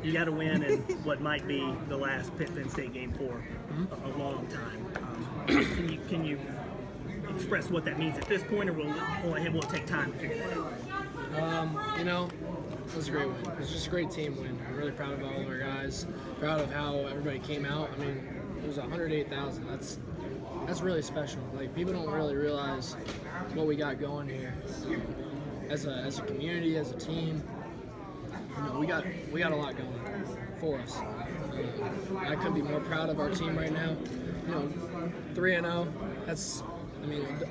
You got to win in what might be the last Penn State game for a long time. Can you express what that means at this point, or will it take time to figure that out? It was a great win. It was just a great team win. I'm really proud of all of our guys. Proud of how everybody came out. I mean, it was 108,000. That's really special. Like, people don't really realize what we got going here. As a community, as a team, we got a lot going for us. I couldn't be more proud of our team right now. 3-0.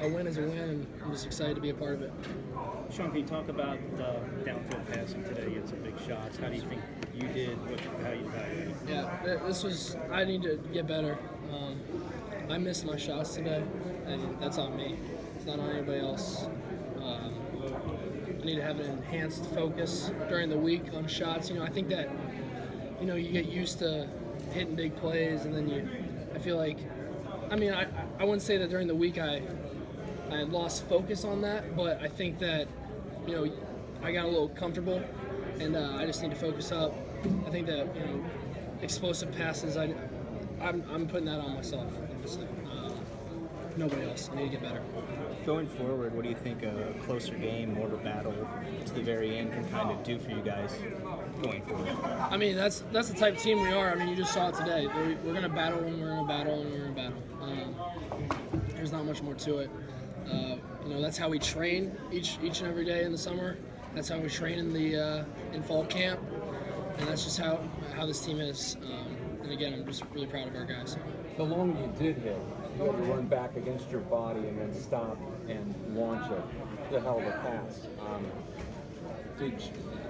A win is a win, and I'm just excited to be a part of it. Sean, can you talk about downfield passing today? You had some big shots. How do you think you did? How you evaluate? Yeah, I need to get better. I missed my shots today, and that's on me. It's not on anybody else. I need to have an enhanced focus during the week on shots. I think that, you get used to hitting big plays, and then I feel like, I wouldn't say that during the week I lost focus on that, but I think that, I got a little comfortable, and I just need to focus up. I think that, explosive passes, I'm putting that on myself. Nobody else. I need to get better. Going forward, what do you think a closer game, more of a battle to the very end can kind of do for you guys going forward? That's the type of team we are. You just saw it today. We're going to battle and we're going to battle and we're going to battle. There's not much more to it. That's how we train each and every day in the summer. That's how we train in fall camp, and that's just how this team is. And again, I'm just really proud of our guys. The longer you did hit, you had to run back against your body and then stop and launch a hell of a pass.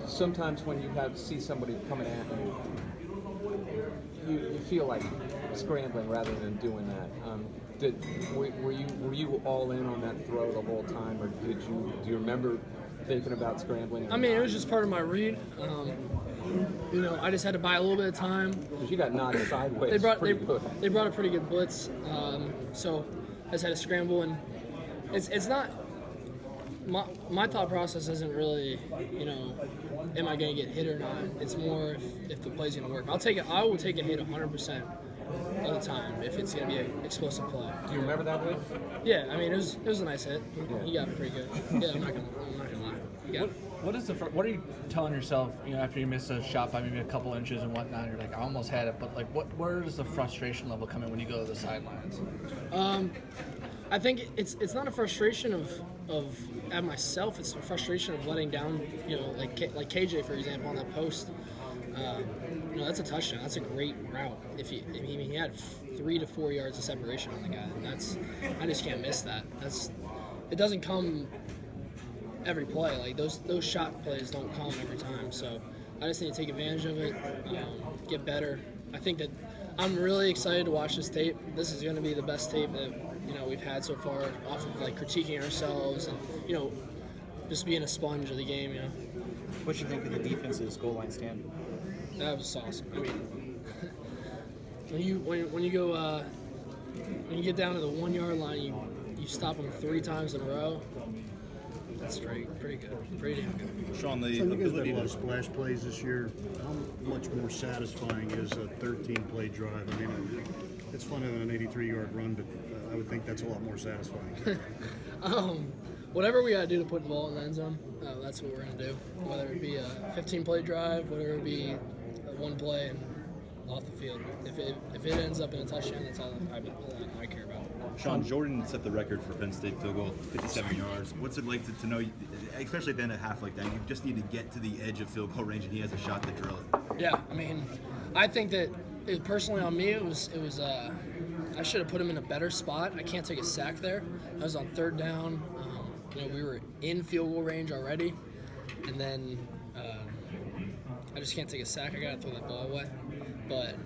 Sometimes when you see somebody coming at you feel like scrambling rather than doing that. Were you all in on that throw the whole time, or do you remember thinking about scrambling? It was just part of my read. I just had to buy a little bit of time. Because you got nodded sideways. They brought a pretty good blitz, so I just had to scramble, and it's not. My thought process isn't really, am I going to get hit or not? It's more if the play's going to work. I will take a hit 100% of the time if it's going to be an explosive play. Do you remember that hit? Yeah, it was a nice hit. He got it pretty good. Yeah, I'm not gonna lie. He got it. What are you telling yourself, after you miss a shot by maybe a couple inches and whatnot? You're like, I almost had it, but where does the frustration level come in when you go to the sidelines? I think it's not a frustration of at myself. It's a frustration of letting down. Like KJ, for example, on that post. That's a touchdown. That's a great route. He had 3 to 4 yards of separation on the guy. I just can't miss that. It doesn't come every play. Like those shot plays don't come every time. So I just need to take advantage of it. Get better. I think that I'm really excited to watch this tape. This is going to be the best tape that we've had so far, off of critiquing ourselves and just being a sponge of the game. What do you think of the defense's goal line stand? That was awesome. When you go when you get down to the 1 yard line, you stop them 3 times in a row. That's pretty good, pretty damn good. Sean, the ability to splash plays this year, how much more satisfying is a 13-play drive? It's fun having an 83-yard run, but I would think that's a lot more satisfying. Whatever we got to do to put the ball in the end zone, that's what we're going to do. Whether it be a 15-play drive, whether it be one play and off the field. If it ends up in a touchdown, that's all I care about. Sean, Jordan set the record for Penn State field goal, 57 yards. What's it like to know, especially at the end of half like that, you just need to get to the edge of field goal range and he has a shot to drill it? Yeah, I think that personally on me, it was I should have put him in a better spot. I can't take a sack there. I was on 3rd down. We were in field goal range already, and then I just can't take a sack. I got to throw that ball away. But,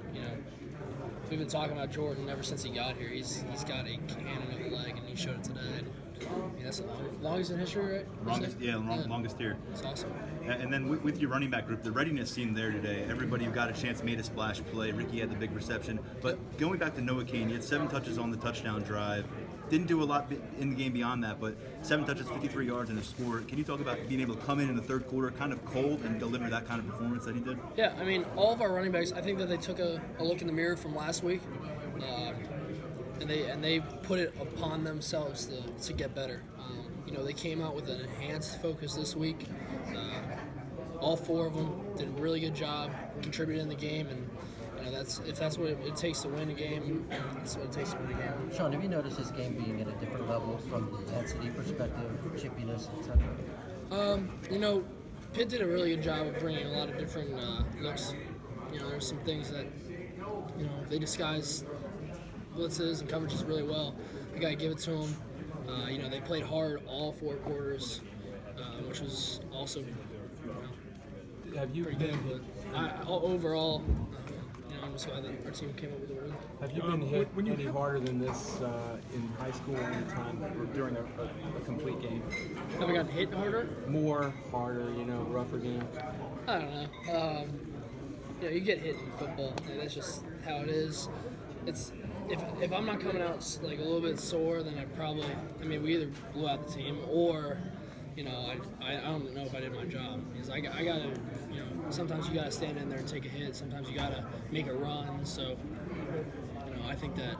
we've been talking about Jordan ever since he got here. He's got a cannon of a leg, and he showed it today. That's the longest in history, right? Longest here. That's awesome. And then with your running back group, the readiness team there today, everybody who got a chance made a splash play. Ricky had the big reception. But going back to Noah Kane, he had 7 touches on the touchdown drive. didn't do a lot in the game beyond that, but 7 touches, 53 yards, and a score. Can you talk about being able to come in the third quarter kind of cold and deliver that kind of performance that he did? Yeah, I mean, all of our running backs, I think that they took a look in the mirror from last week, and they put it upon themselves to get better. They came out with an enhanced focus this week. All 4 of them did a really good job contributing in the game, and if that's what it takes to win a game, that's what it takes to win a game. Sean, have you noticed this game being at a different level from the intensity perspective, chippiness, etc.? Pitt did a really good job of bringing a lot of different looks. There's some things that, they disguise blitzes and coverages really well. You got to give it to them. They played hard all 4 quarters, which was also Have you pretty good. But overall, I'm just glad that our team came up with a win. Have you been hit any harder than this in high school any time or during a complete game? Have I gotten hit harder? More harder, rougher game? I don't know. You get hit in football, and that's just how it is. It's if I'm not coming out like a little bit sore, then we either blew out the team or, I don't know if I did my job, because I gotta, sometimes you gotta stand in there and take a hit. Sometimes you gotta make a run. So, I think that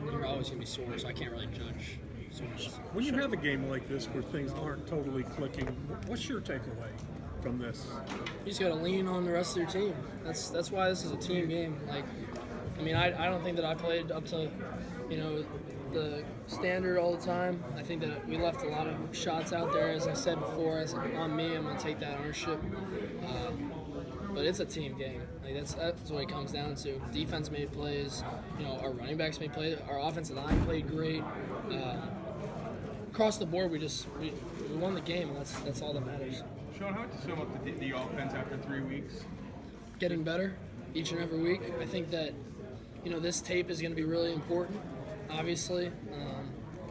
you're always gonna be sore, so I can't really judge soreness. When you have a game like this where things aren't totally clicking, what's your takeaway from this? You just gotta lean on the rest of your team. That's why this is a team game. I don't think that I played up to, the standard all the time. I think that we left a lot of shots out there. As I said before, on me, I'm gonna take that ownership. But it's a team game. That's what it comes down to. Defense made plays. Our running backs made plays. Our offensive line played great. Across the board, we won the game, and that's all that matters. Sean, how would you sum up the offense after 3 weeks? Getting better each and every week. I think that this tape is going to be really important. Obviously,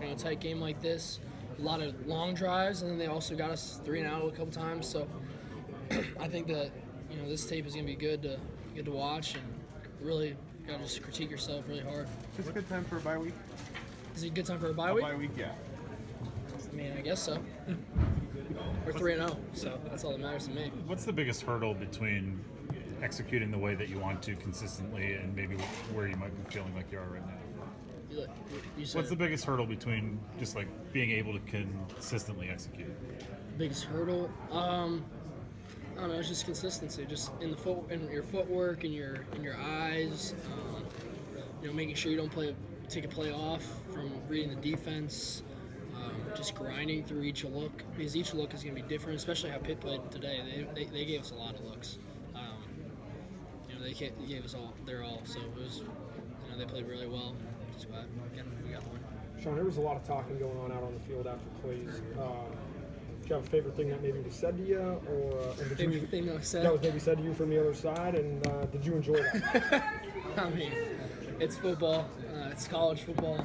a tight game like this, a lot of long drives, and then they also got us 3 and out a couple times. So I think that this tape is going to be good to watch, and really got to just critique yourself really hard. Is this a good time for a bye week? Is it a good time for a bye week? A bye week, yeah. I guess so. We're 3-0, so that's all that matters to me. What's the biggest hurdle between executing the way that you want to consistently and maybe where you might be feeling like you are right now? What's the biggest hurdle between just like being able to consistently execute? Biggest hurdle? I don't know. It's just consistency, just in your footwork, in your eyes. Making sure you don't take a play off from reading the defense. Just grinding through each look, because each look is going to be different, especially how Pitt played today. They gave us a lot of looks. They gave us their all, so it was, they played really well. Just glad we got the win. Sean, there was a lot of talking going on out on the field after plays. Do you have a favorite thing that maybe was said to you, or favorite thing that was said? That was maybe said to you from the other side, and did you enjoy that? It's football. It's college football.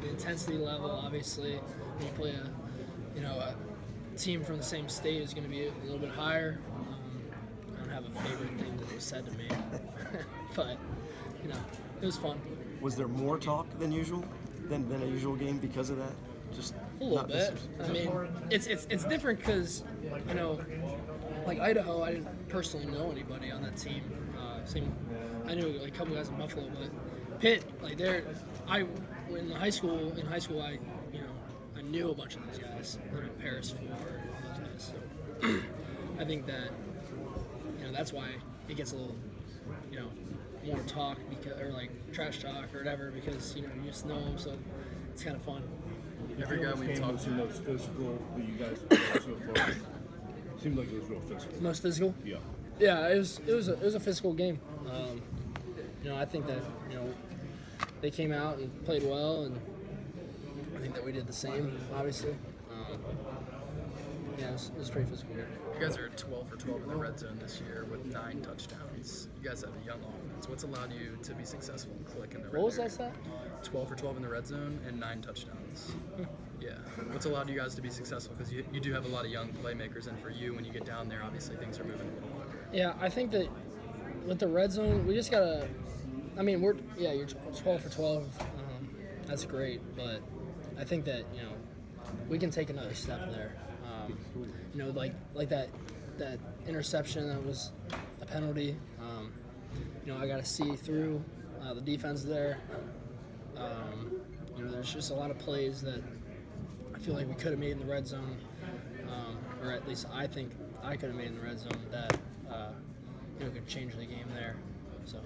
The intensity level, obviously, when you play a team from the same state is going to be a little bit higher. I don't have a favorite thing that was said to me, but it was fun. Was there more talk than usual, than a usual game because of that? Just a little bit. It's different because like Idaho, I didn't personally know anybody on that team. I knew like a couple guys in Buffalo, but Pitt, in high school, I knew a bunch of those guys. Paris Ford, all those guys. So I think that that's why it gets a little more talk or like trash talk or whatever, because you just know them, so it's kind of fun. Every guy we talked to. Most physical that you guys so far. Seemed like it was real physical. Most physical? Yeah. Yeah, it was a physical game. I think that they came out and played well, and I think that we did the same. Obviously, it was a pretty physical game. You guys are 12 for 12 in the red zone this year with 9 touchdowns. You guys have a young offense. What's allowed you to be successful and click in the red zone? What was that stat? 12 for 12 in the red zone and 9 touchdowns. Yeah. What's allowed you guys to be successful? Because you do have a lot of young playmakers, and for you, when you get down there, obviously things are moving a little quicker. Yeah, I think that with the red zone, we just gotta I mean, you're 12 for 12. That's great, but I think that we can take another step there. Like that interception that was a penalty. I got to see through the defense there. There's just a lot of plays that I feel like we could have made in the red zone, or at least I think I could have made in the red zone that could change the game there. So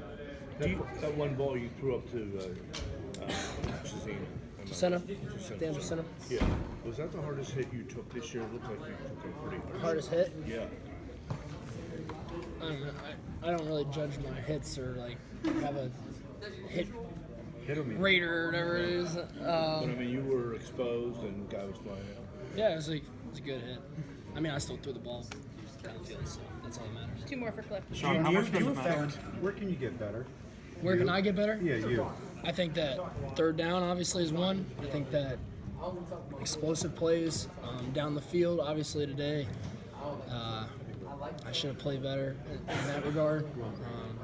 that one ball you threw up to Jacinto? Dan Jacinto? Yeah. Was that the hardest hit you took this year? It looked like you took a pretty hardest hit? Yeah. I don't know. I don't really judge my hits or have a hit rater or whatever it is. But I mean, you were exposed and the guy was flying out. Yeah, it was a good hit. I mean, I still threw the ball down the field, so that's all that matters. 2 more for Cliff. Sean, where can you get better? Where can I get better? Yeah, you. I think that third down obviously is one. I think that explosive plays down the field, obviously today, I should have played better in that regard.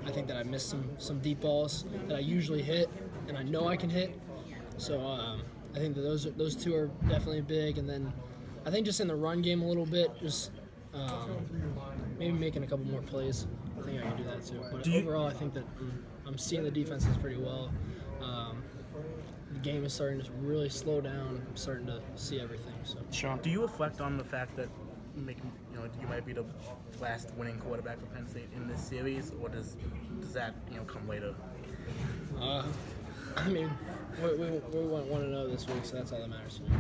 I think that I missed some deep balls that I usually hit, and I know I can hit. So I think that those two are definitely big. And then I think just in the run game a little bit, just maybe making a couple more plays. I think I can do that too. But overall, I think that I'm seeing the defenses pretty well. The game is starting to really slow down. I'm starting to see everything. So, Sean, do you reflect on the fact that you might be the last winning quarterback for Penn State in this series, or does that come later? I mean, we went 1-0 this week, so that's all that matters to me.